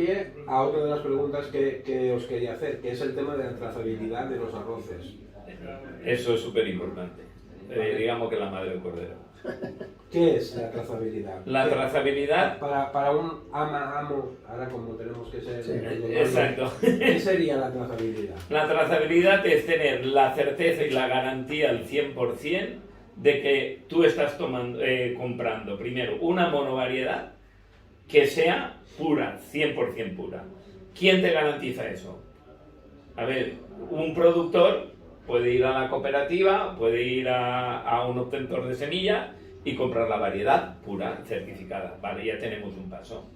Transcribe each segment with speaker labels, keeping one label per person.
Speaker 1: pie a otra de las preguntas que os quería hacer, que es el tema de la trazabilidad de los arroces.
Speaker 2: Eso es súper importante. Digamos que la madre del cordero.
Speaker 1: ¿Qué es la trazabilidad?
Speaker 2: La trazabilidad...
Speaker 1: Para un amo, ahora como tenemos que ser...
Speaker 3: Sí,
Speaker 2: exacto.
Speaker 1: ¿Qué sería la trazabilidad?
Speaker 2: La trazabilidad es tener la certeza y la garantía al 100% de que tú estás comprando, primero, una monovariedad que sea pura, 100% pura. ¿Quién te garantiza eso? A ver, un productor puede ir a la cooperativa, puede ir a un obtentor de semilla y comprar la variedad pura, certificada. Vale, ya tenemos un paso.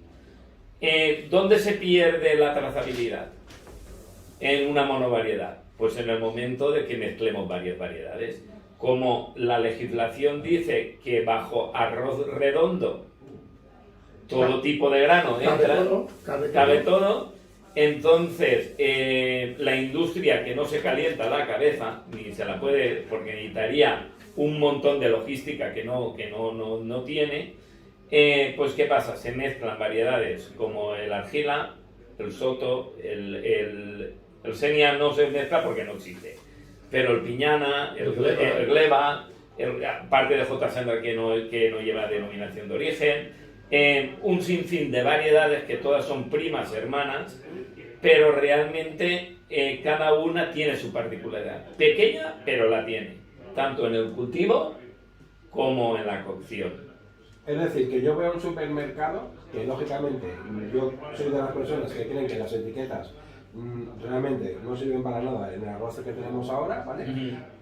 Speaker 2: ¿Dónde se pierde la trazabilidad en una monovariedad? Pues en el momento de que mezclemos varias variedades. Como la legislación dice que bajo arroz redondo todo tipo de grano entra, cabe todo, entonces la industria que no se calienta la cabeza, ni se la puede, porque necesitaría un montón de logística que no tiene, pues ¿qué pasa? Se mezclan variedades como el argila, el soto, el senia no se mezcla porque no existe, pero el piñana, el gleba, parte de J. Sandra que no lleva denominación de origen, un sinfín de variedades que todas son primas hermanas, pero realmente cada una tiene su particularidad. Pequeña, pero la tiene, tanto en el cultivo como en la cocción.
Speaker 1: Es decir, que yo veo un supermercado que lógicamente yo soy de las personas que creen que las etiquetas realmente no sirven para nada en el arroz que tenemos ahora, ¿vale?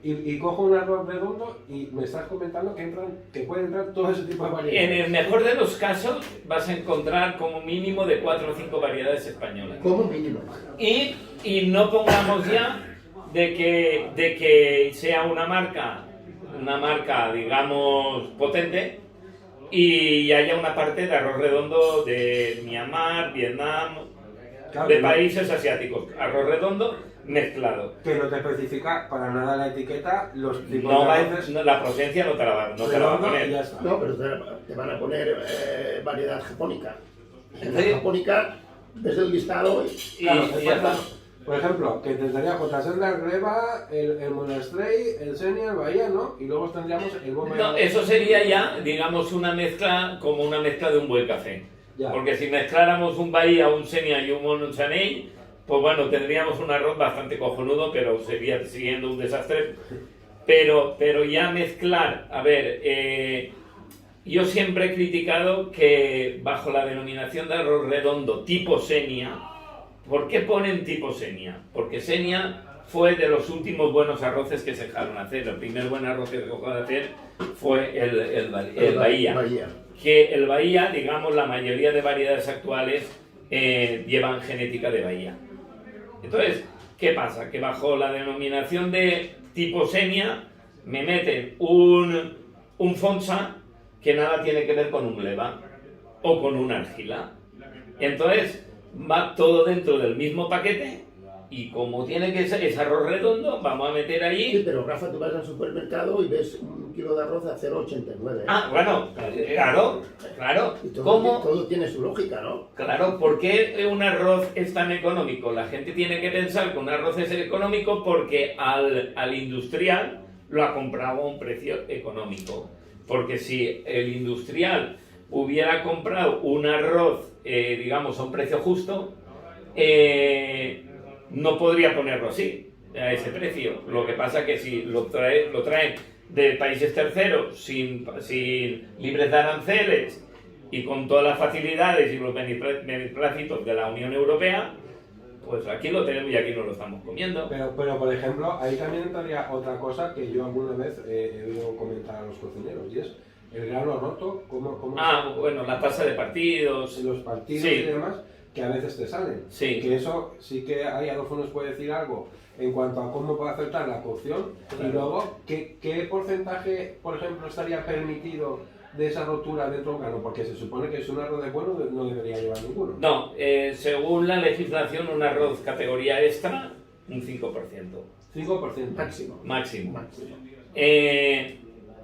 Speaker 1: Y cojo un arroz redondo y me estás comentando que puede entrar todo ese tipo de variedades.
Speaker 2: En el mejor de los casos vas a encontrar como mínimo de 4 o 5 variedades españolas.
Speaker 3: Como mínimo.
Speaker 2: Y no pongamos ya de que sea una marca, digamos, potente, y haya una parte de arroz redondo de Myanmar, Vietnam, claro, de países asiáticos, arroz redondo mezclado.
Speaker 1: Que no te especifica para nada la etiqueta los tipos
Speaker 2: no
Speaker 1: de
Speaker 2: arroces. La procedencia no te la va a poner.
Speaker 3: No, pero te van a poner variedad japónica. En la japónica ves el listado y
Speaker 1: claro, ya está. Por ejemplo, que tendría J. Sandra, el Gleba, el Monastrey, el Senia, el Bahía, ¿no? Y luego tendríamos el Bomba.
Speaker 2: No, eso sería ya, digamos, una mezcla como una mezcla de un buen café. Ya. Porque si mezcláramos un Bahía, un Senia y un Monsaney, pues bueno, tendríamos un arroz bastante cojonudo, pero sería siguiendo un desastre. Pero ya mezclar, a ver, yo siempre he criticado que bajo la denominación de arroz redondo tipo Senia, ¿por qué ponen tipo Senia? Porque Senia fue de los últimos buenos arroces que se dejaron hacer. El primer buen arroz que se dejó de hacer fue el Bahía. Que el Bahía, digamos, la mayoría de variedades actuales llevan genética de Bahía. Entonces, ¿qué pasa? Que bajo la denominación de tipo Senia me meten un Fonsa que nada tiene que ver con un Gleba o con un argila. Entonces, va todo dentro del mismo paquete y como tiene que ser ese arroz redondo, vamos a meter ahí...
Speaker 3: Sí, pero Rafa, tú vas al supermercado y ves un kilo de arroz a 0,89.
Speaker 2: Ah, bueno, claro.
Speaker 3: Y todo tiene su lógica, ¿no?
Speaker 2: Claro, ¿por qué un arroz es tan económico? La gente tiene que pensar que un arroz es económico porque al industrial lo ha comprado a un precio económico. Porque si el industrial hubiera comprado un arroz, digamos, a un precio justo, no podría ponerlo así, a ese precio. Lo que pasa es que si lo traen de países terceros, sin libres de aranceles y con todas las facilidades y los beneplácitos de la Unión Europea, pues aquí lo tenemos y aquí no lo estamos comiendo.
Speaker 1: Pero por ejemplo, ahí también entraría otra cosa que yo alguna vez he oído comentar a los cocineros, y es el grano roto,
Speaker 2: bueno, la tasa de partidos.
Speaker 1: Los partidos
Speaker 2: sí.
Speaker 1: Y demás, que a veces te salen.
Speaker 2: Sí.
Speaker 1: Que eso sí que ahí Adolfo nos puede decir algo en cuanto a cómo puede afectar la cocción. Claro. Y luego, ¿qué porcentaje, por ejemplo, estaría permitido de esa rotura dentro de un grano? Porque se supone que si un arroz es bueno no debería llevar ninguno.
Speaker 2: No, según la legislación, un arroz categoría extra, un 5%.
Speaker 1: 5%.
Speaker 3: Máximo.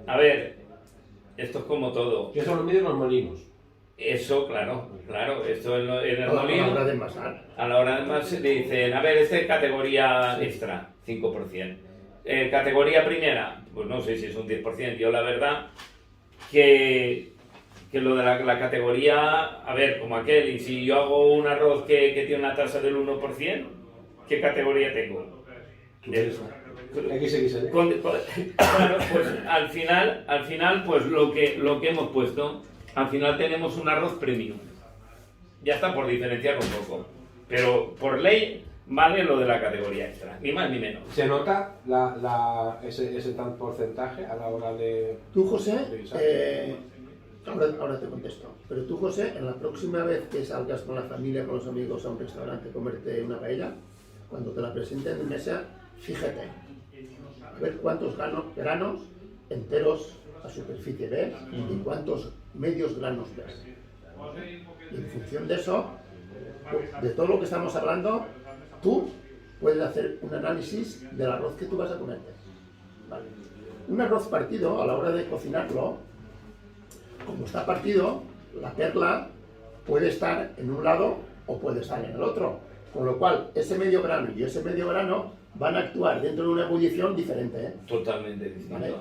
Speaker 2: A ver, esto es como todo.
Speaker 1: Que eso lo miden los molinos.
Speaker 2: Eso, claro, esto en el
Speaker 3: A la
Speaker 2: molino,
Speaker 3: hora de envasar.
Speaker 2: a la hora de envasar dicen, a ver, este es categoría extra, 5%. Categoría primera, pues no sé si es un 10%. Yo la verdad que lo de la categoría, a ver, como aquel, y si yo hago un arroz que tiene una tasa del 1%, ¿qué categoría tengo?
Speaker 1: XXL.
Speaker 2: Claro, pues al final, pues lo que hemos puesto, al final tenemos un arroz premium. Ya está, por diferenciar un poco. Pero por ley vale lo de la categoría extra, ni más ni menos.
Speaker 1: ¿Se nota ese tal porcentaje a la hora de...?
Speaker 3: Tú, José,
Speaker 1: revisar?
Speaker 3: ahora te contesto, pero tú, José, en la próxima vez que salgas con la familia, con los amigos a un restaurante a comerte una paella, cuando te la presenten en mesa, fíjate, a ver cuántos granos enteros a superficie ves y cuántos medios granos ves. Y en función de eso, de todo lo que estamos hablando, tú puedes hacer un análisis del arroz que tú vas a comerte. ¿Vale? Un arroz partido, a la hora de cocinarlo, como está partido, la perla puede estar en un lado o puede estar en el otro. Con lo cual, ese medio grano y ese medio grano van a actuar dentro de una ebullición diferente. ¿Eh?
Speaker 2: Totalmente distinto.
Speaker 3: ¿Vale?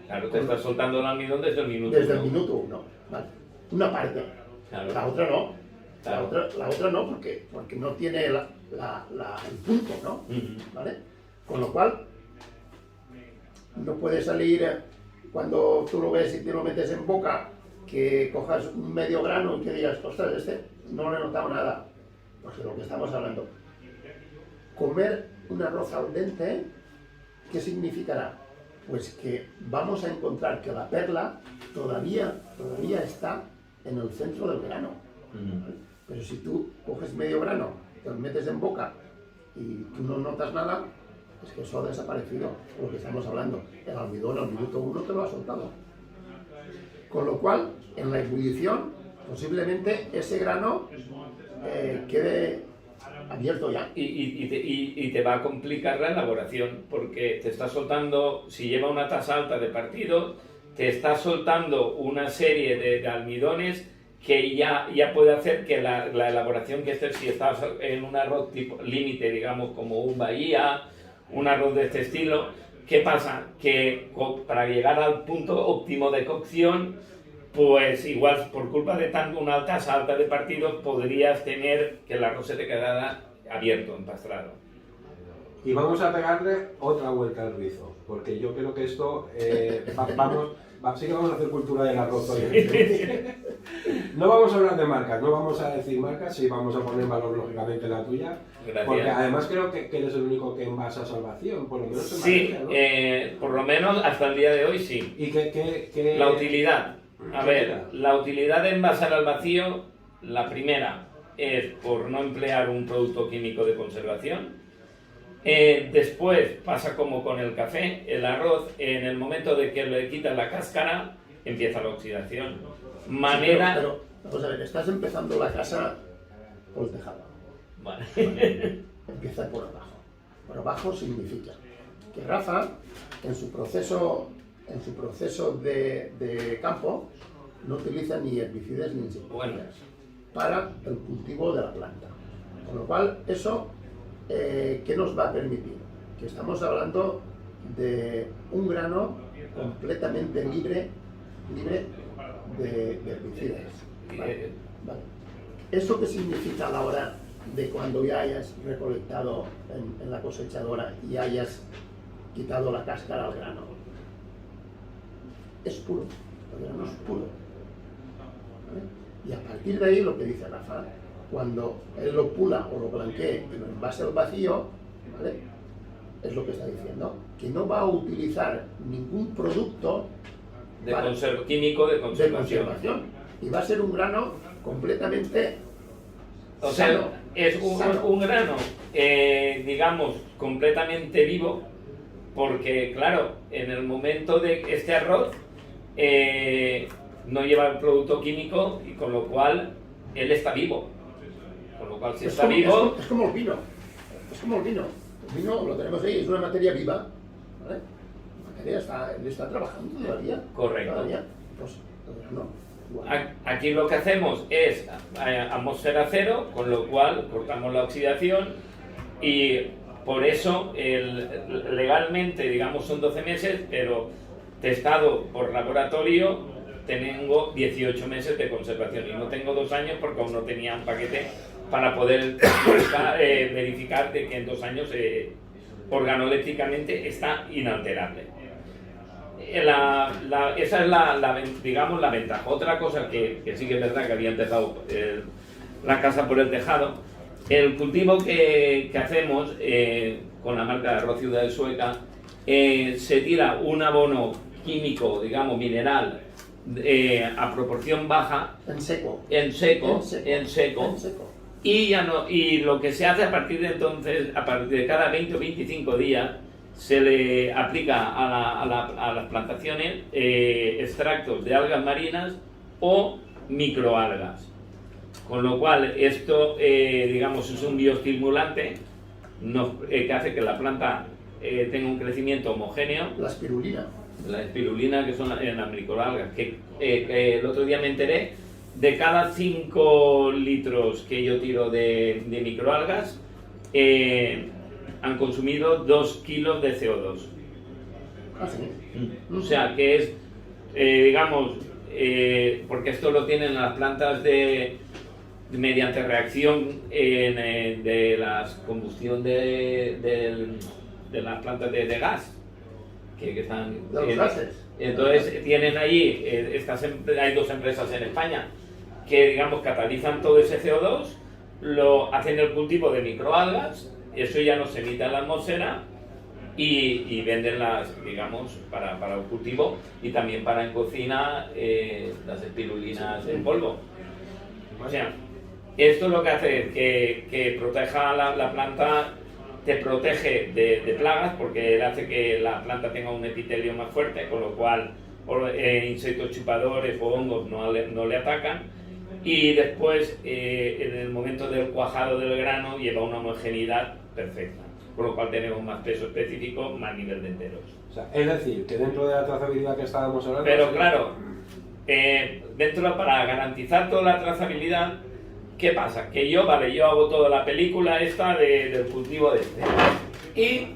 Speaker 2: Claro, te estás soltando el almidón desde el minuto
Speaker 3: Desde el
Speaker 2: 1.
Speaker 3: minuto 1. ¿Vale? Una parte.
Speaker 2: Claro.
Speaker 3: La otra no.
Speaker 2: Claro.
Speaker 3: La otra no, porque no tiene el punto, ¿no? ¿Vale? Con lo cual, no puede salir cuando tú lo ves y te lo metes en boca, que cojas un medio grano y que digas, ostras, no le he notado nada. Pues de lo que estamos hablando. Comer un arroz al dente, ¿qué significará? Pues que vamos a encontrar que la perla todavía está en el centro del grano. Pero si tú coges medio grano, te lo metes en boca y tú no notas nada, es que eso ha desaparecido, lo que estamos hablando. El almidón al minuto 1 te lo ha soltado. Con lo cual, en la ebullición, posiblemente ese grano quede abierto ya.
Speaker 2: Y te va a complicar la elaboración, porque te está soltando, si lleva una tasa alta de partido, te está soltando una serie de almidones que ya puede hacer que la elaboración que estés, si estás en un arroz tipo límite, digamos, como un Bahía, un arroz de este estilo, ¿qué pasa? Que para llegar al punto óptimo de cocción, pues igual por culpa de una tasa alta de partidos podrías tener que el arroz se te quedara abierto, empastrado.
Speaker 1: Y vamos a pegarle otra vuelta al rizo, porque yo creo que esto, sí que vamos a hacer cultura del arroz hoy. No vamos a hablar de marcas, no vamos a decir marcas, sí vamos a poner en valor lógicamente la tuya.
Speaker 2: Gracias.
Speaker 1: Porque además creo que eres el único que envasa Salvación, por lo menos en
Speaker 2: Sí,
Speaker 1: Valencia, ¿no?
Speaker 2: por lo menos hasta el día de hoy sí.
Speaker 1: ¿Y qué...
Speaker 2: La utilidad. A
Speaker 1: ¿Qué
Speaker 2: ver,
Speaker 1: era?
Speaker 2: la utilidad de envasar al vacío, la primera es por no emplear un producto químico de conservación. Después pasa como con el café, el arroz, en el momento de que le quitas la cáscara, empieza la oxidación. Manera...
Speaker 3: Pero, vamos a ver, estás empezando la casa por el tejado.
Speaker 2: Vale.
Speaker 3: Empieza por abajo. Por abajo significa que Rafa, en su proceso de campo, no utiliza ni herbicidas ni insecticidas para el cultivo de la planta. Con lo cual, eso, ¿qué nos va a permitir? Que estamos hablando de un grano completamente libre de herbicidas. ¿Vale? Vale. ¿Eso qué significa a la hora de cuando ya hayas recolectado en la cosechadora y hayas quitado la cáscara al grano? Es puro, el grano es puro. ¿Vale? Y a partir de ahí, lo que dice Rafa, cuando él lo pula o lo blanquee y lo envase al vacío, ¿vale? Es lo que está diciendo, que no va a utilizar ningún producto
Speaker 2: químico de
Speaker 3: de
Speaker 2: conservación.
Speaker 3: y va a ser un grano completamente
Speaker 2: O sea,
Speaker 3: sano,
Speaker 2: es
Speaker 3: sano.
Speaker 2: un grano, digamos, completamente vivo, porque claro, en el momento de este arroz no lleva un producto químico y con lo cual él está vivo. Con lo cual, si está vivo...
Speaker 3: Es como el vino. Es como el vino. El vino lo tenemos ahí, es una materia viva. ¿Vale? La materia está trabajando todavía.
Speaker 2: Correcto.
Speaker 3: Todavía. Pues el grano
Speaker 2: Aquí lo que hacemos es atmósfera cero, con lo cual cortamos la oxidación y por eso legalmente, digamos, son 12 meses, pero testado por laboratorio tengo 18 meses de conservación y no tengo 2 años porque aún no tenía un paquete para poder verificar de que en 2 años organolépticamente está inalterable. Esa es digamos, la ventaja. Otra cosa que sí que es verdad que había empezado la casa por el tejado, el cultivo que hacemos con la marca de Arroz Ciudad Sueca, se tira un abono químico, digamos, mineral, a proporción baja,
Speaker 3: En seco.
Speaker 2: en seco. Y, ya no, y lo que se hace a partir de entonces, a partir de cada 20 o 25 días, se le aplica a las plantaciones extractos de algas marinas o microalgas. Con lo cual, esto, digamos, es un bioestimulante que hace que la planta tenga un crecimiento homogéneo.
Speaker 3: La espirulina.
Speaker 2: La espirulina, que son las microalgas, que el otro día me enteré, de cada 5 litros que yo tiro de microalgas, han consumido 2 kilos de CO2.
Speaker 3: Ah, sí.
Speaker 2: O sea, que es, digamos, porque esto lo tienen las plantas mediante reacción de la combustión de las plantas de gas, que están...
Speaker 3: De los gases.
Speaker 2: Entonces tienen allí, hay 2 empresas en España que, digamos, catalizan todo ese CO2, lo hacen el cultivo de microalgas, eso ya no se emite a la atmósfera y venden digamos, para el cultivo y también para en cocina las espirulinas en polvo. O sea, esto lo que hace es que proteja la planta, te protege de plagas porque hace que la planta tenga un epitelio más fuerte, con lo cual insectos chupadores o hongos no le atacan. Y después, en el momento del cuajado del grano, lleva una homogeneidad perfecta, por lo cual tenemos más peso específico, más nivel de enteros.
Speaker 1: O sea, es decir, que dentro de la trazabilidad que estábamos hablando...
Speaker 2: Pero claro, para garantizar toda la trazabilidad, ¿qué pasa? Que yo hago toda la película esta del cultivo de este. Y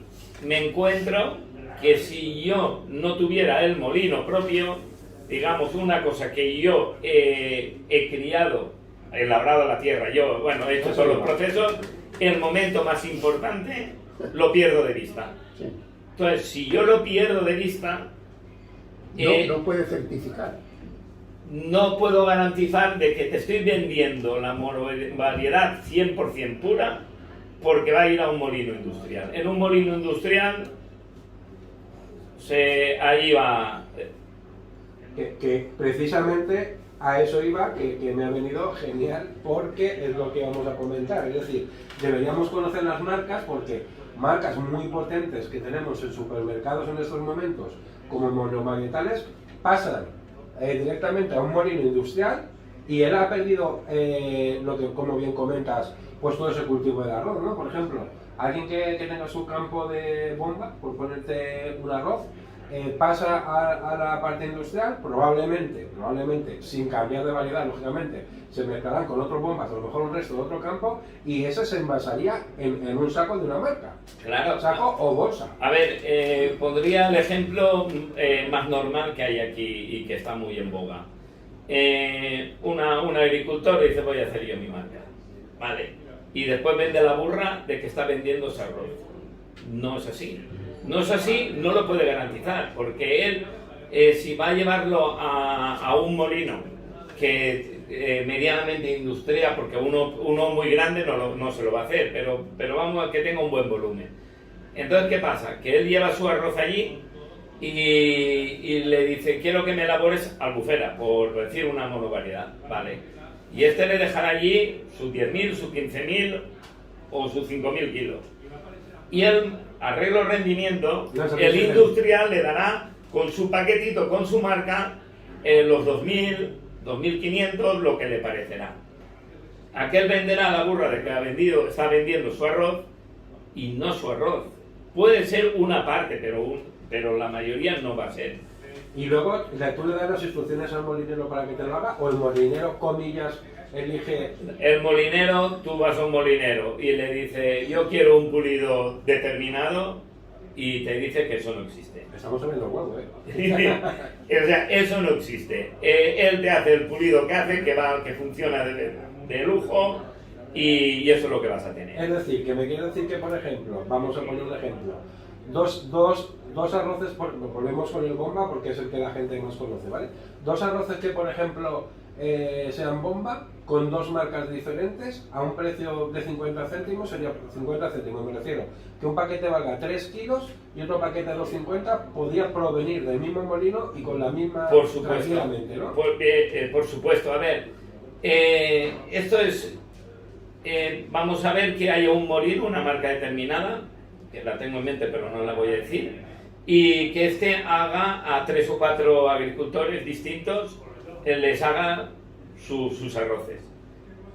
Speaker 2: me encuentro que si yo no tuviera el molino propio, digamos, una cosa que yo he criado, he labrado la tierra, he hecho todos los procesos, el momento más importante lo pierdo de vista. Entonces, si yo lo pierdo de vista...
Speaker 3: no puede certificar.
Speaker 2: No puedo garantizar de que te estoy vendiendo la monovariedad 100% pura porque va a ir a un molino industrial. En un molino industrial, ahí va...
Speaker 1: Que precisamente a eso iba, que me ha venido genial, porque es lo que vamos a comentar. Es decir, deberíamos conocer las marcas, porque marcas muy potentes que tenemos en supermercados en estos momentos, como monovarietales, pasan directamente a un molino industrial y él ha perdido lo que, como bien comentas, pues todo ese cultivo del arroz, ¿no? Por ejemplo, alguien que tenga su campo de bomba, por ponerte un arroz, pasa a la parte industrial, probablemente, sin cambiar de variedad, lógicamente, se mezclarán con otros bombas, a lo mejor un resto de otro campo, y ese se envasaría en un saco de una marca. Claro. Saco o bolsa.
Speaker 2: A ver, pondría el ejemplo más normal que hay aquí y que está muy en boga. Un agricultor dice, voy a hacer yo mi marca. Vale. Y después vende la burra de que está vendiendo ese arroz. No es así. No es así, no lo puede garantizar, porque él, si va a llevarlo a un molino que medianamente industrial, porque uno muy grande no se lo va a hacer, pero vamos a que tenga un buen volumen. Entonces, ¿qué pasa? Que él lleva su arroz allí y le dice, quiero que me elabores albufera, por decir una monovariedad, ¿vale? Y este le dejará allí sus 10.000, sus 15.000 o sus 5.000 kilos. Y él, arreglo rendimiento, el industrial le dará con su paquetito, con su marca, los 2.000, 2.500, lo que le parecerá. Aquel venderá la burra de que está vendiendo su arroz y no su arroz. Puede ser una parte, pero la mayoría no va a ser.
Speaker 1: Y luego tú le das las instrucciones al molinero para que te lo haga, o el molinero, comillas, elige...
Speaker 2: El molinero, tú vas a un molinero y le dices, yo quiero un pulido determinado, y te dice que eso no existe.
Speaker 1: Estamos en los huevos, ¿eh?
Speaker 2: O sea, eso no existe. Él te hace el pulido que hace, que funciona de lujo, y eso es lo que vas a tener.
Speaker 1: Es decir, que me quiere decir que, por ejemplo, vamos a poner un ejemplo, dos arroces, volvemos con el bomba porque es el que la gente más conoce, ¿vale? Dos arroces que, por ejemplo, sean bomba, con dos marcas diferentes, a un precio de 50 céntimos, sería 50 céntimos, me refiero, que un paquete valga 3 kilos y otro paquete de 2,50 podría provenir del mismo molino y con la misma...
Speaker 2: Por supuesto,
Speaker 1: tranquilamente, ¿no?
Speaker 2: por supuesto. A ver, esto es... vamos a ver que haya un molino, una marca determinada, que la tengo en mente pero no la voy a decir, y que este haga a 3 o 4 agricultores distintos, les haga sus arroces.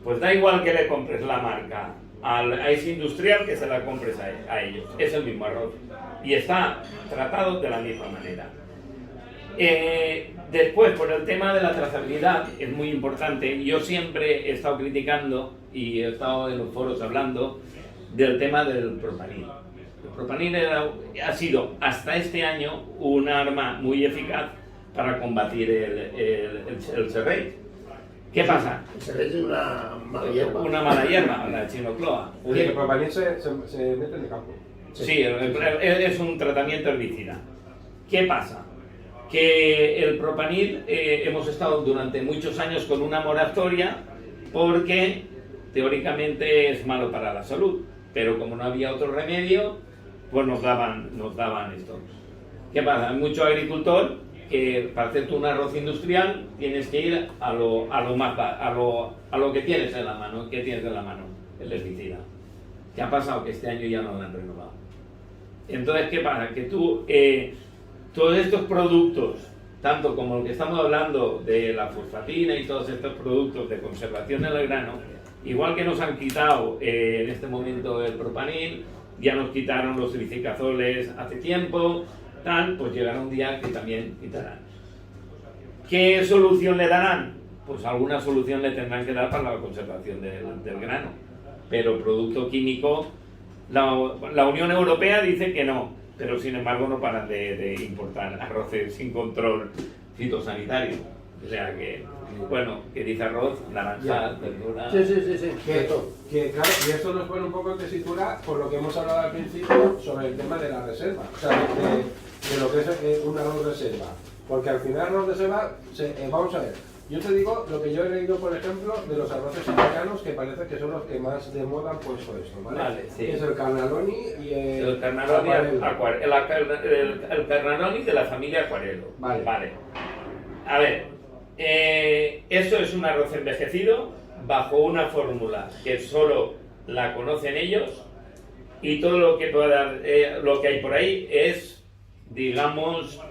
Speaker 2: Pues da igual que le compres la marca a ese industrial que se la compres a ellos, es el mismo arroz y está tratado de la misma manera. Después, por el tema de la trazabilidad, es muy importante. Yo siempre he estado criticando y he estado en los foros hablando del tema del propanil. El propanil ha sido hasta este año un arma muy eficaz para combatir el serrate. ¿Qué pasa?
Speaker 3: El serrate es una mala hierba.
Speaker 2: Una mala hierba, la chinocloa.
Speaker 1: El propanil se mete en el campo.
Speaker 2: Sí, es un tratamiento herbicida. ¿Qué pasa? Que el propanil hemos estado durante muchos años con una moratoria porque teóricamente es malo para la salud, pero como no había otro remedio, pues nos daban esto. ¿Qué pasa? Hay mucho agricultor que para hacerte un arroz industrial tienes que ir a lo que tienes en la mano. ¿Qué tienes en la mano? El herbicida. ¿Qué ha pasado? Que este año ya no lo han renovado. Entonces, ¿qué pasa? Que tú, todos estos productos, tanto como el que estamos hablando de la fosfatina y todos estos productos de conservación del grano, igual que nos han quitado en este momento el propanil, ya nos quitaron los tricicazoles hace tiempo, tal, pues llegará un día que también quitarán. ¿Qué solución le darán? Pues alguna solución le tendrán que dar para la conservación del grano. Pero producto químico, la Unión Europea dice que no, pero sin embargo no paran de importar arroces sin control fitosanitario. O sea que, bueno, que dice arroz, naranja, verdura...
Speaker 3: Sí.
Speaker 1: Que claro, y esto nos pone un poco en tesitura por lo que hemos hablado al principio sobre el tema de la reserva, o sea, de lo que es un arroz reserva. Porque al final arroz reserva, vamos a ver, yo te digo lo que yo he leído, por ejemplo, de los arroces italianos, que parece que son los que más de moda han puesto esto, ¿vale? Vale, sí. Es el Carnaroli y el
Speaker 2: Carnaroli, el Carnaroli de la familia Aquarello. Vale. A ver, eso es un arroz envejecido bajo una fórmula que solo la conocen ellos, y todo lo que lo que hay por ahí es, digamos,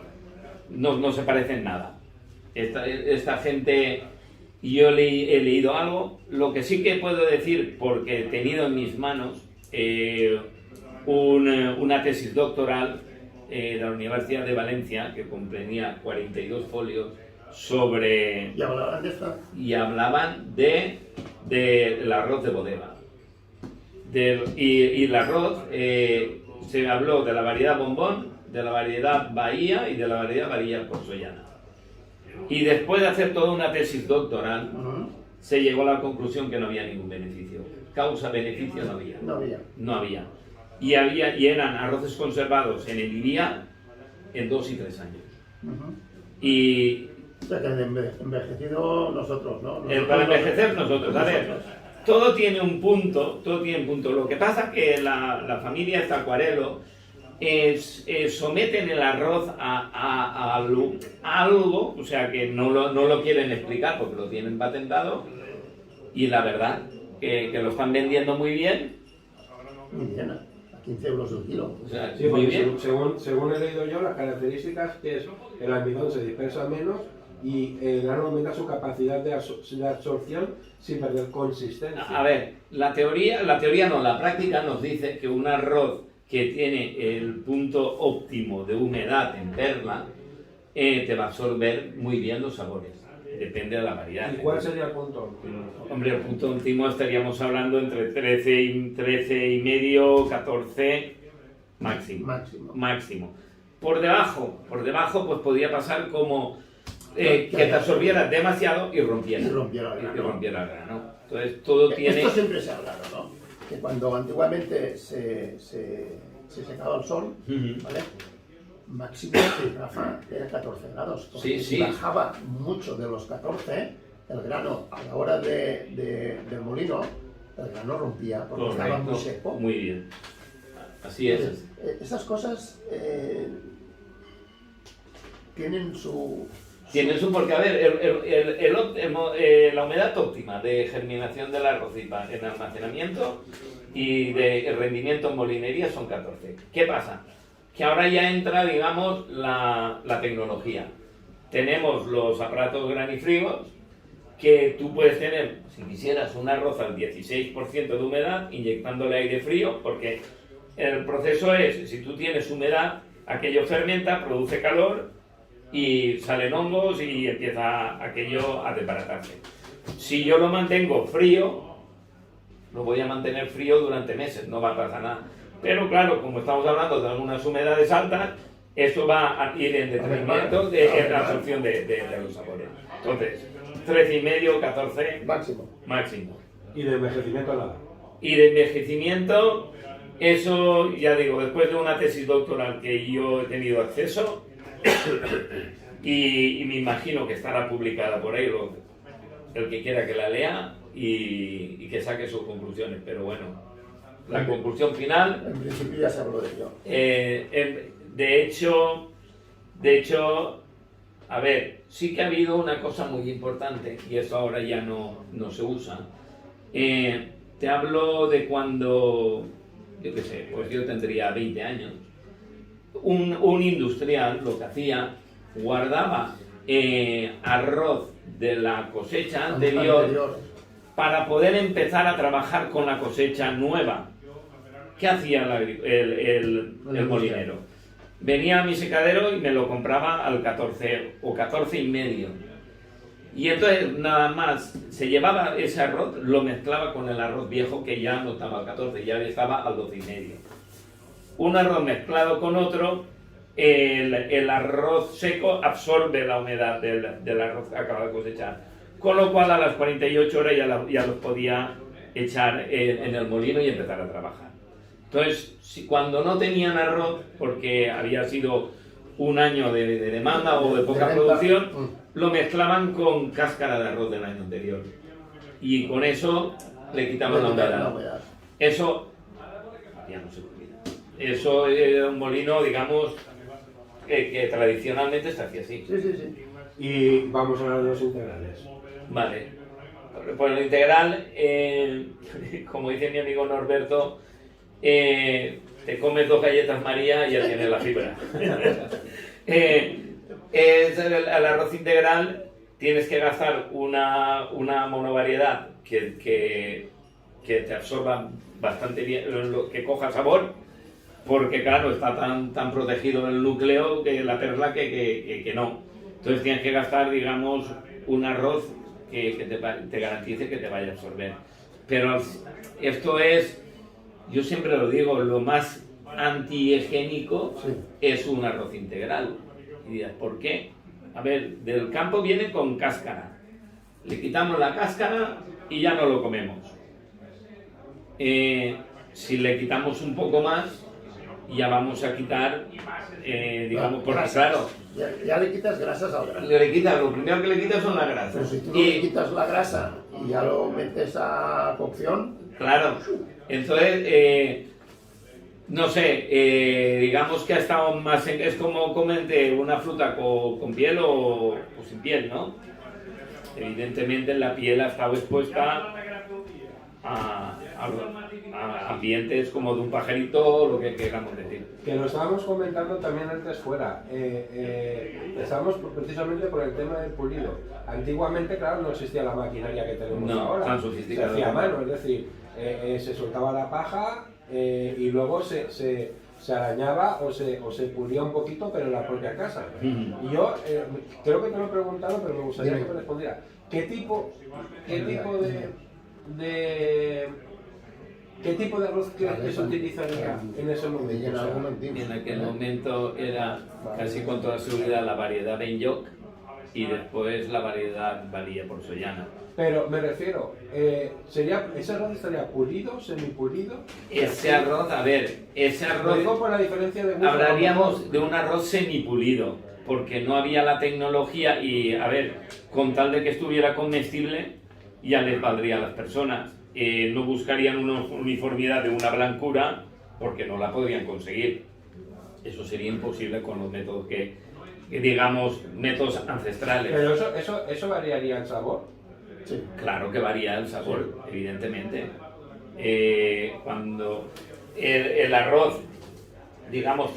Speaker 2: no se parece en nada. Esta gente, yo he leído algo. Lo que sí que puedo decir, porque he tenido en mis manos una tesis doctoral de la Universidad de Valencia, que comprendía 42 folios sobre...
Speaker 3: ¿Y hablaban de esta?
Speaker 2: Y hablaban del arroz de bodega. Y el arroz, se habló de la variedad bombón, de la variedad Bahía y de la variedad Bahía Corsollana. Y después de hacer toda una tesis doctoral, se llegó a la conclusión que no había ningún beneficio. Causa-beneficio no había. Y eran arroces conservados en el IBIA en 2 y 3 años. Y...
Speaker 3: O sea, que envejecido nosotros, ¿no?
Speaker 2: Para envejecer nosotros. A ver, todo tiene un punto. Lo que pasa es que la familia esta Aquarello someten el arroz a algo, o sea que no lo quieren explicar porque lo tienen patentado, y la verdad que lo están vendiendo muy bien.
Speaker 3: Muy bien, a 15 euros el kilo.
Speaker 2: O sea,
Speaker 1: sí,
Speaker 2: muy bien.
Speaker 1: Según he leído yo, las características que es el almidón se dispersa menos y el grano aumenta su capacidad de absorción sin perder consistencia.
Speaker 2: A ver, la teoría no, la práctica nos dice que un arroz que tiene el punto óptimo de humedad en perla te va a absorber muy bien los sabores. Depende de la variedad.
Speaker 1: ¿Y cuál sería el punto?
Speaker 2: Hombre, el punto óptimo estaríamos hablando entre 13 y medio, 14 máximo. Máximo. Por debajo pues podría pasar como que te absorbiera demasiado y rompiera. Y rompiera el grano. Entonces todo tiene...
Speaker 3: Esto siempre se ha hablado, ¿no? Que cuando antiguamente se secaba el sol, ¿vale? Máximo, Rafa, era 14 grados. Porque si bajaba mucho de los 14, el grano, a la hora del molino, el grano rompía porque estaba muy seco.
Speaker 2: Muy bien. Así es.
Speaker 3: Entonces, esas cosas tienen su...
Speaker 2: Tienen su... Porque, a ver, la humedad óptima de germinación del arroz y en almacenamiento y de rendimiento en molinería son 14. ¿Qué pasa? Que ahora ya entra, digamos, la tecnología. Tenemos los aparatos granifríos que tú puedes tener, si quisieras, un arroz al 16% de humedad, inyectándole aire frío, porque el proceso es, si tú tienes humedad, aquello fermenta, produce calor y salen hongos y empieza aquello a desbaratarse. Si yo lo mantengo frío, lo voy a mantener frío durante meses, no va a pasar nada. Pero claro, como estamos hablando de algunas humedades altas, eso va a ir en detrimento de la absorción de los sabores. Entonces, 13,5, 14 máximo.
Speaker 1: ¿Y de envejecimiento nada?
Speaker 2: Y de envejecimiento, eso ya digo, después de una tesis doctoral que yo he tenido acceso, y me imagino que estará publicada por ahí, el que quiera que la lea y que saque sus conclusiones, pero bueno. La conclusión final...
Speaker 3: En principio ya se habló de ello.
Speaker 2: De hecho, a ver, sí que ha habido una cosa muy importante, y eso ahora ya no se usa. Te hablo de cuando, yo qué sé, pues yo tendría 20 años. Un industrial lo que hacía, guardaba arroz de la cosecha anterior para poder empezar a trabajar con la cosecha nueva. ¿Qué hacía el molinero? Venía a mi secadero y me lo compraba al 14 o 14,5. Y entonces nada más se llevaba ese arroz, lo mezclaba con el arroz viejo que ya no estaba al 14, ya estaba al 12,5. Un arroz mezclado con otro, el arroz seco absorbe la humedad del arroz que acaba de cosechar. Con lo cual a las 48 horas ya los podía echar en el molino y empezar a trabajar. Entonces, cuando no tenían arroz, porque había sido un año de demanda o de poca producción, lo mezclaban con cáscara de arroz del año anterior. Y con eso le quitaban la humedad. Eso ya no se olvida. Eso era un molino, digamos, que tradicionalmente se hacía así.
Speaker 3: Sí.
Speaker 1: Y vamos a hablar de los integrales.
Speaker 2: Vale. Pues el integral, como dice mi amigo Norberto, te comes 2 galletas María y ya tienes la fibra. El arroz integral tienes que gastar una monovariedad que te absorba bastante bien, que coja sabor, porque claro, está tan protegido en el núcleo que la perla que no. Entonces tienes que gastar, digamos, un arroz que te garantice que te vaya a absorber. Pero esto es, yo siempre lo digo, lo más antihigiénico es un arroz integral. Y dirás, ¿por qué? A ver, del campo viene con cáscara. Le quitamos la cáscara y ya no lo comemos. Si le quitamos un poco más, ya vamos a quitar, digamos, porque claro,
Speaker 3: ya le quitas grasas al grano.
Speaker 2: Lo primero que le quitas son las grasas.
Speaker 3: Pero si tú le quitas la grasa y ya lo metes a cocción...
Speaker 2: Claro, entonces, no sé, digamos que ha estado más... es como comenté, una fruta con piel o sin piel, ¿no? Evidentemente la piel ha estado expuesta a ambientes como de un pajarito, lo que queramos decir.
Speaker 1: Que lo estábamos comentando también antes fuera. Estábamos precisamente por el tema del pulido. Antiguamente, claro, no existía la maquinaria que tenemos ahora.
Speaker 2: Tan
Speaker 1: Se
Speaker 2: sofisticada.
Speaker 1: hacía a mano, es decir, se soltaba la paja y luego se se arañaba o se pulía un poquito, pero en la propia casa. Y yo creo que te lo he preguntado, pero me gustaría que me respondiera. ¿Qué tipo de arroz crees que se utilizaría en ese momento? O sea,
Speaker 2: En aquel momento era casi con toda seguridad la variedad de Benlloc y después la variedad varía por Sollana.
Speaker 1: pero me refiero, ¿ese arroz estaría pulido, semipulido?
Speaker 2: Ese arroz, a ver, ese
Speaker 1: Lo
Speaker 2: arroz
Speaker 1: digo por la diferencia de gusto.
Speaker 2: hablaríamos de un arroz semipulido, porque no había la tecnología y, a ver, con tal de que estuviera comestible, ya les valdría a las personas. No buscarían una uniformidad de una blancura, porque no la podrían conseguir. Eso sería imposible con los métodos que digamos, métodos ancestrales.
Speaker 1: Pero eso variaría el sabor.
Speaker 3: Sí.
Speaker 2: Claro que varía el sabor, evidentemente. Cuando el arroz, digamos,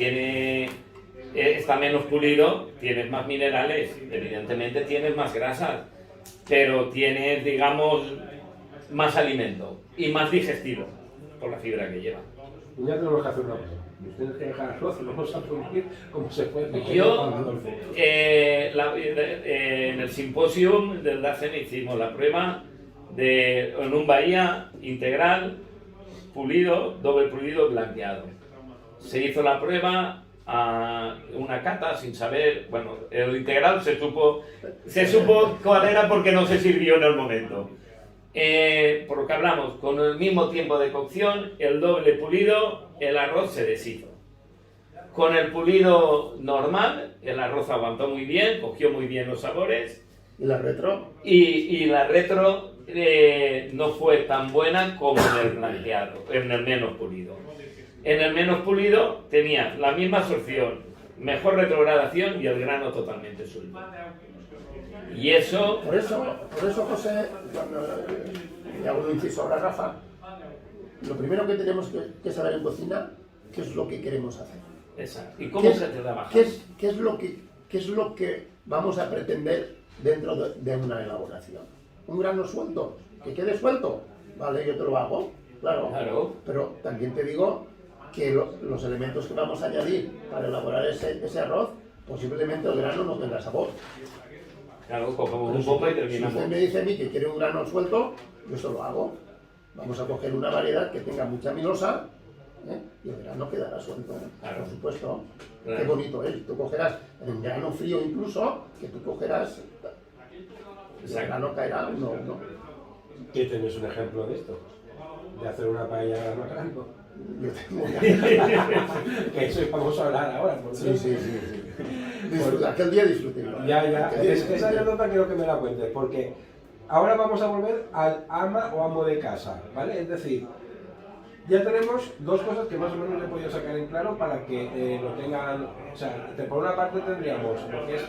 Speaker 2: está menos pulido, tienes más minerales, evidentemente tienes más grasas, pero tienes, digamos, más alimento y más digestivo por la fibra que lleva.
Speaker 1: Ya tenemos que hacer una cosa. Tienes que dejar arroz, vamos a prohibir como se puede.
Speaker 2: Yo, en el simposium del DACEN hicimos la prueba en un bahía integral, pulido, doble pulido, blanqueado. Se hizo la prueba a una cata sin saber, bueno, el integral se supo cuál era porque no se sirvió en el momento. Por lo que hablamos, con el mismo tiempo de cocción, el doble pulido, el arroz se deshizo. Con el pulido normal, el arroz aguantó muy bien, cogió muy bien los sabores.
Speaker 3: ¿Y la retro?
Speaker 2: Y la retro no fue tan buena como en el blanqueado, en el menos pulido. En el menos pulido tenías la misma absorción, mejor retrogradación y el grano totalmente suelto. Y eso...
Speaker 3: Por eso José, cuando le hago un inciso ahora a Rafa, lo primero que tenemos que saber en cocina, qué es lo que queremos hacer.
Speaker 2: Exacto. ¿Y cómo se trabaja?
Speaker 3: ¿Qué es lo que vamos a pretender dentro de una elaboración? ¿Un grano suelto? ¿Que quede suelto? Vale, yo te lo hago, claro. Pero también te digo que los elementos que vamos a añadir para elaborar ese arroz, posiblemente el grano no tenga sabor.
Speaker 2: Claro, cogemos un poco y terminamos.
Speaker 3: Si usted me dice a mí que quiere un grano suelto, yo eso lo hago. Vamos a coger una variedad que tenga mucha milosa, y el grano quedará suelto,
Speaker 2: claro.
Speaker 3: Por supuesto.
Speaker 2: Claro.
Speaker 3: Qué bonito es. Tú cogerás en grano frío incluso, que tú cogerás, el grano caerá uno.
Speaker 1: ¿Qué tenés un ejemplo de esto? De hacer una paella a grano.
Speaker 3: Yo tengo
Speaker 1: Que eso vamos a hablar ahora. Por
Speaker 3: Sí. Aquel día disfruté.
Speaker 1: Ya. Esa anécdota quiero que me la cuentes, porque ahora vamos a volver al ama o amo de casa, ¿vale? Es decir, ya tenemos dos cosas que más o menos he podido sacar en claro para que lo tengan. O sea, por una parte tendríamos lo que es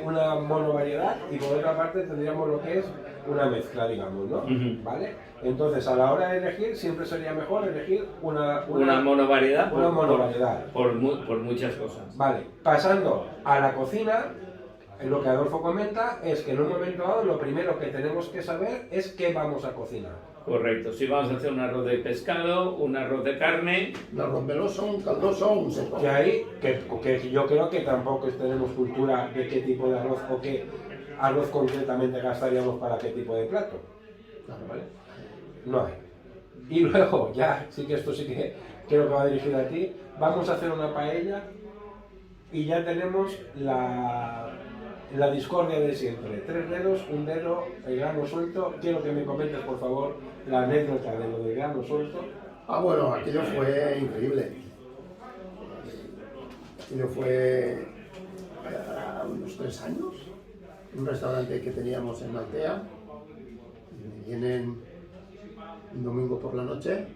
Speaker 1: una monovariedad y por otra parte tendríamos lo que es una mezcla, digamos, ¿no? ¿Vale? Entonces, a la hora de elegir, siempre sería mejor elegir una
Speaker 2: monovariedad.
Speaker 1: Una monovariedad.
Speaker 2: Por muchas cosas.
Speaker 1: Vale, pasando a la cocina, lo que Adolfo comenta es que en un momento dado lo primero que tenemos que saber es qué vamos a cocinar.
Speaker 2: Correcto, si vamos a hacer un arroz de pescado, un arroz de carne...
Speaker 3: Un arroz meloso, un caldoso, un seco.
Speaker 1: Que ahí, que yo creo que tampoco tenemos cultura de qué tipo de arroz o qué arroz concretamente gastaríamos para qué tipo de plato. ¿Vale? No hay. Y luego, ya, sí que esto sí que creo que va dirigido a ti, vamos a hacer una paella y ya tenemos la discordia de siempre. 3 dedos, un dedo, el grano suelto. Quiero que me comentes, por favor, la anécdota de lo del grano suelto.
Speaker 3: Bueno, aquello fue increíble. Aquello fue unos 3 años. Un restaurante que teníamos en Altea. Me vienen un domingo por la noche,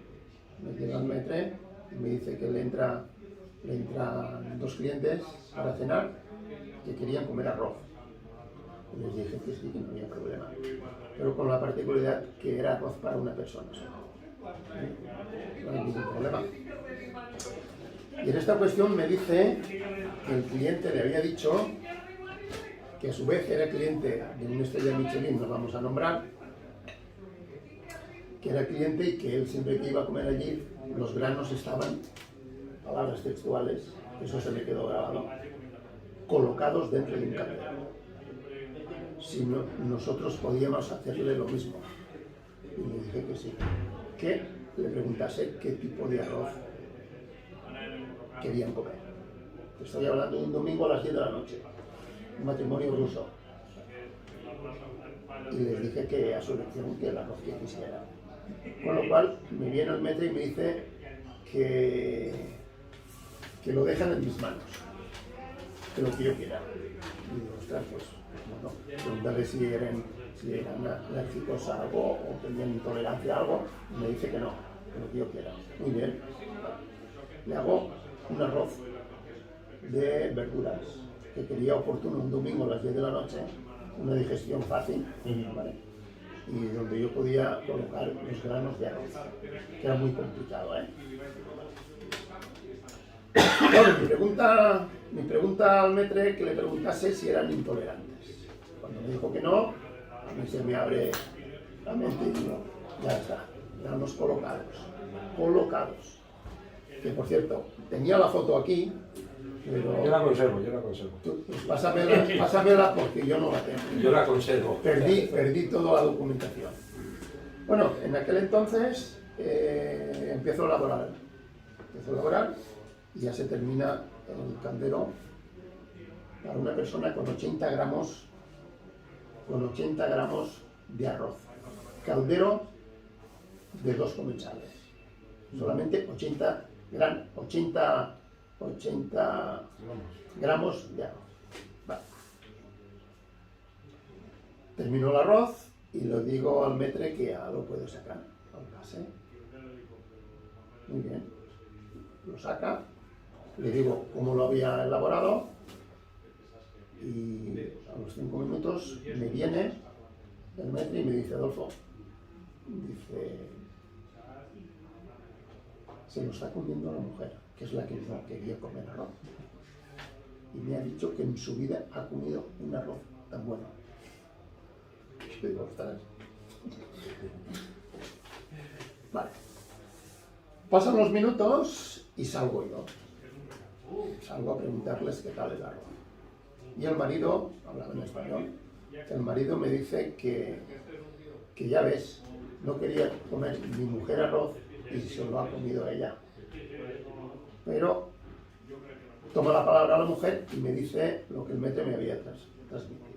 Speaker 3: me llega el maître y me dice que le entran 2 clientes para cenar que querían comer arroz. Y les dije que sí, que no había problema, pero con la particularidad que era arroz para una persona sola. No hay ningún problema. Y en esta cuestión me dice que el cliente le había dicho que a su vez era cliente de una estrella Michelin, no vamos a nombrar, que era cliente y que él siempre que iba a comer allí los granos estaban palabras textuales, eso se me quedó grabado, colocados dentro de un caldero. Si no, nosotros podíamos hacerle lo mismo. Y le dije que sí. Que le preguntase qué tipo de arroz querían comer. Estoy hablando de un domingo a las 10 de la noche, un matrimonio ruso. Y les dije que a su elección, que el arroz que quisiera. Con lo cual me viene el maître y me dice que lo dejan en mis manos, que lo que yo quiera. Y digo, ostras, pues bueno, preguntarle si eran alérgicos a algo o tenían intolerancia a algo. Y me dice que no, que lo que yo quiera. Muy bien. Le hago un arroz de verduras que quería oportuno un domingo a las 10 de la noche, una digestión fácil, ¿vale? Y donde yo podía colocar los granos de arroz, que era muy complicado, ¿eh? Bueno, mi pregunta al maître que le preguntase si eran intolerantes. Cuando me dijo que no, a mí se me abre la mente y digo, ya está, granos colocados. Que por cierto, tenía la foto aquí, pero...
Speaker 1: Yo la conservo.
Speaker 3: Pues pásamela porque yo no la tengo.
Speaker 1: Yo la conservo.
Speaker 3: Perdí toda la documentación. Bueno, en aquel entonces empiezo a elaborar y ya se termina el caldero para una persona con 80 gramos de arroz. Caldero de 2 comensales. Solamente 80 gramos de arroz. Vale. Termino el arroz y le digo al maître que ya lo puedo sacar al pase. Muy bien. Lo saca, le digo cómo lo había elaborado y a los 5 minutos me viene el maître y me dice, Adolfo, se lo está comiendo la mujer, que es la que no quería comer arroz. Y me ha dicho que en su vida ha comido un arroz tan bueno. Yo digo, ostras. Vale. Pasan los minutos y salgo yo. Salgo a preguntarles qué tal el arroz. Y el marido, hablaba en español, el marido me dice que ya ves, no quería comer mi mujer arroz y se lo ha comido ella. Pero toma la palabra a la mujer y me dice lo que el maître me había transmitido.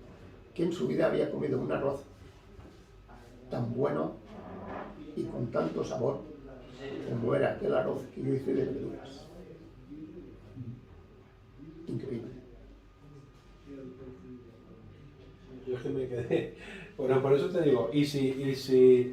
Speaker 3: Que en su vida había comido un arroz tan bueno y con tanto sabor como era aquel arroz que yo hice de verduras. Increíble.
Speaker 1: Yo es que me quedé... Bueno, por eso te digo, y si